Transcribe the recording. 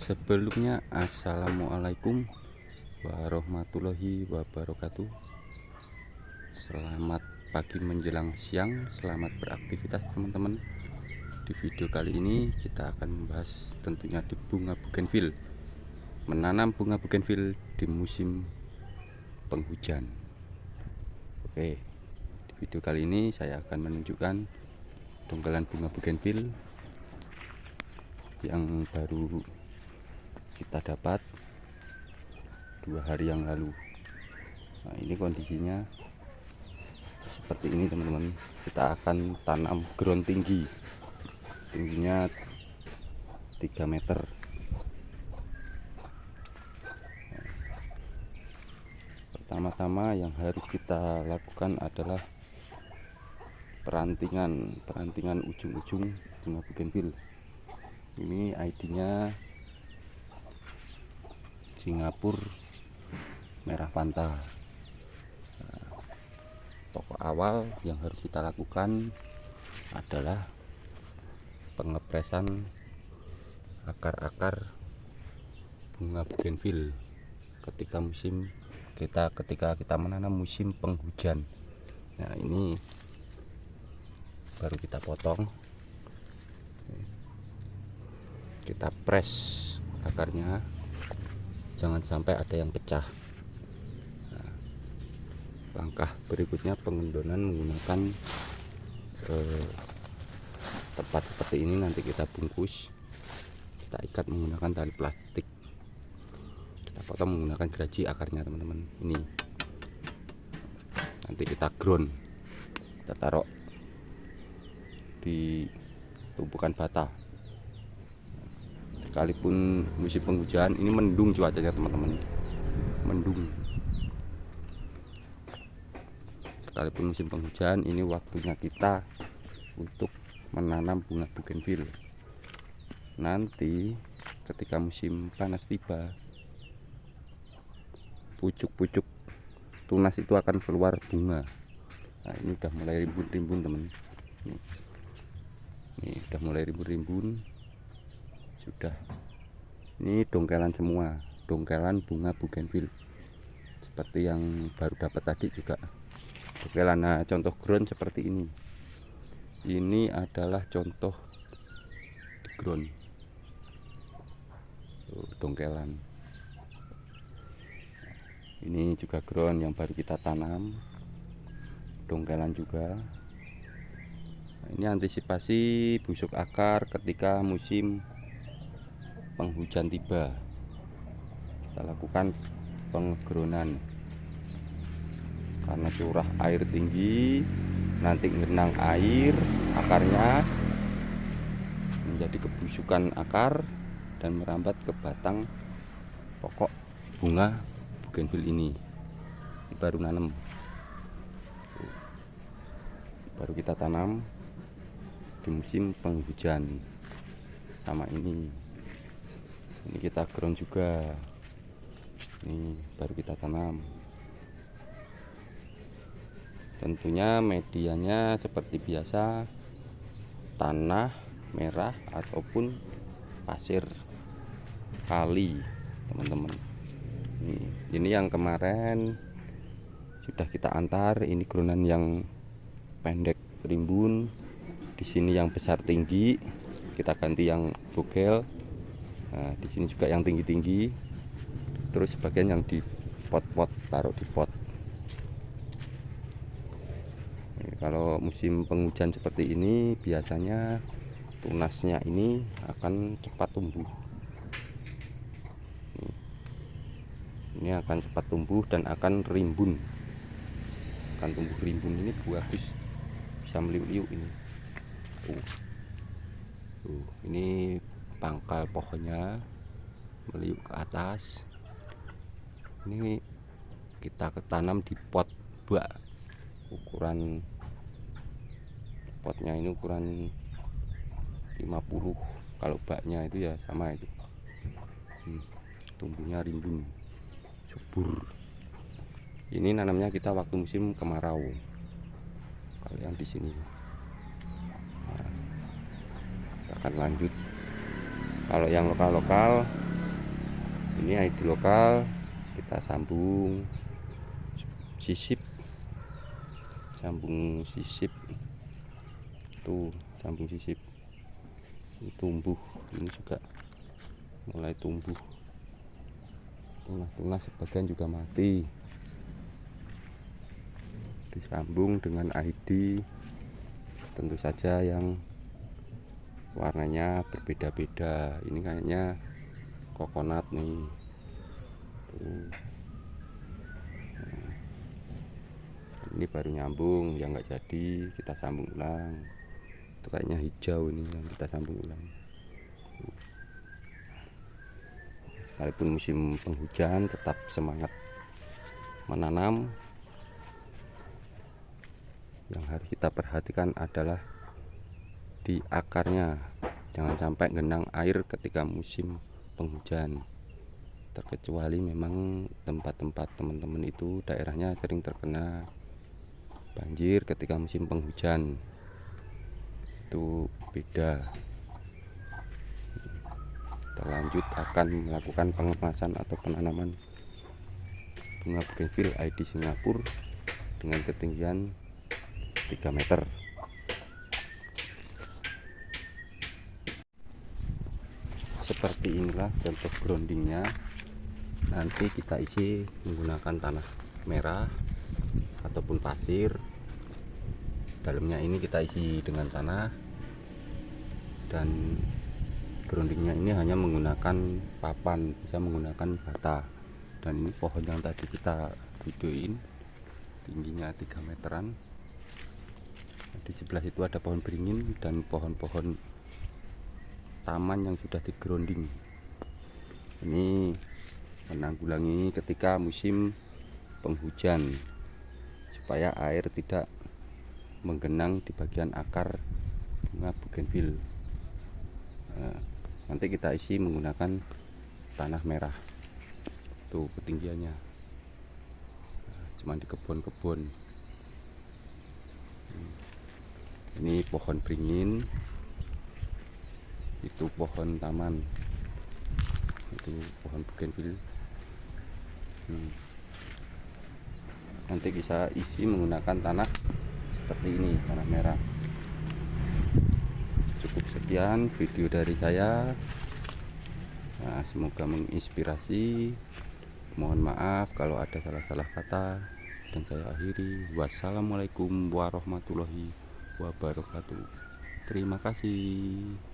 Sebelumnya, assalamualaikum warahmatullahi wabarakatuh. Selamat pagi menjelang siang, selamat beraktivitas teman-teman. Di video kali ini kita akan membahas tentunya di bunga bougainville, menanam bunga bougainville di musim penghujan. Oke, di video kali ini saya akan menunjukkan dongkelan bunga bougainville yang baru kita dapat 2 hari yang lalu. Nah, ini kondisinya seperti ini teman-teman. Kita akan tanam ground tinggi, tingginya 3 meter. Pertama-tama yang harus kita lakukan adalah perantingan ujung-ujung bunga bougainville. Ini ID-nya Singapura merah Fanta. Pokok awal yang harus kita lakukan adalah pengepresan akar-akar bunga bougainville ketika kita menanam musim penghujan. Nah, ini baru kita potong, kita press akarnya, jangan sampai ada yang pecah. Nah, langkah berikutnya pengendonan menggunakan tempat seperti ini. Nanti kita bungkus, kita ikat menggunakan tali plastik, kita potong menggunakan geraji akarnya teman-teman. Ini nanti kita ground, kita taruh di tumpukan bata. Sekalipun musim penghujan, ini mendung cuacanya teman-teman, mendung. Sekalipun musim penghujan, ini waktunya kita untuk menanam bunga bougainville. Nanti ketika musim panas tiba, pucuk-pucuk tunas itu akan keluar bunga. Nah, ini udah mulai rimbun-rimbun teman. Ini udah mulai rimbun-rimbun. Sudah, ini dongkelan semua, dongkelan bunga bougainville seperti yang baru dapat tadi juga dongkelan. Nah, contoh ground seperti ini adalah contoh ground dongkelan. Ini juga ground yang baru kita tanam, dongkelan juga. Nah, ini antisipasi busuk akar ketika musim penghujan tiba. Kita lakukan pengegronan karena curah air tinggi, nanti ngenang air, akarnya menjadi kebusukan akar dan merambat ke batang pokok bunga bougainville ini. Baru nanam, baru kita tanam di musim penghujan. Sama ini kita ground juga, ini baru kita tanam. Tentunya medianya seperti biasa, tanah merah ataupun pasir kali teman-teman. Ini yang kemarin sudah kita antar. Ini groundan yang pendek rimbun, di sini yang besar tinggi kita ganti yang bogel. Nah, di sini juga yang tinggi-tinggi, terus sebagian yang di pot-pot, taruh di pot. Kalau musim penghujan seperti ini, biasanya tunasnya ini akan cepat tumbuh. Ini akan cepat tumbuh dan akan rimbun, akan tumbuh rimbun. Ini buah bisa meliuk-liuk ini. Ini pangkal pohonnya meliuk ke atas. Ini kita tanam di pot bak. Ukuran potnya ini ukuran 50. Kalau baknya itu ya sama itu. Tumbuhnya rimbun, subur. Ini nanamnya kita waktu musim kemarau. Kalau yang di sini, nah, kita akan lanjut. Kalau yang lokal-lokal Ini ID lokal, kita sambung sisip, tuh sambung sisip. Ini tumbuh, ini juga mulai tumbuh, tunas-tunas sebagian juga mati. Disambung dengan ID, tentu saja yang warnanya berbeda-beda. Ini kayaknya kokonat nih tuh. Ini baru nyambung, yang nggak jadi kita sambung ulang. Itu kayaknya hijau ini yang kita sambung ulang. Walaupun musim penghujan, tetap semangat menanam. Yang harus kita perhatikan adalah di akarnya, jangan sampai genang air ketika musim penghujan. Terkecuali memang tempat-tempat teman-teman itu daerahnya sering terkena banjir ketika musim penghujan, itu beda. Lanjut akan melakukan pengemasan atau penanaman bunga bougainville ID Singapura dengan ketinggian 3 meter. Seperti inilah contoh groundingnya. Nanti kita isi menggunakan tanah merah ataupun pasir. Dalamnya ini kita isi dengan tanah, dan groundingnya ini hanya menggunakan papan, bisa menggunakan bata. Dan ini pohon yang tadi kita videoin tingginya 3 meteran. Di sebelah situ ada pohon beringin dan pohon-pohon taman yang sudah di grounding. Ini menanggulangi ketika musim penghujan supaya air tidak menggenang di bagian akar bunga bougainville. Nanti kita isi menggunakan tanah merah. Tuh ketinggiannya, cuman di kebun-kebun. Ini pohon beringin, itu pohon taman, itu pohon bougainville. Nanti bisa isi menggunakan tanah seperti ini, tanah merah. Cukup sekian video dari saya. Nah, semoga menginspirasi. Mohon maaf kalau ada salah-salah kata, dan saya akhiri. Wassalamualaikum warahmatullahi wabarakatuh. Terima kasih.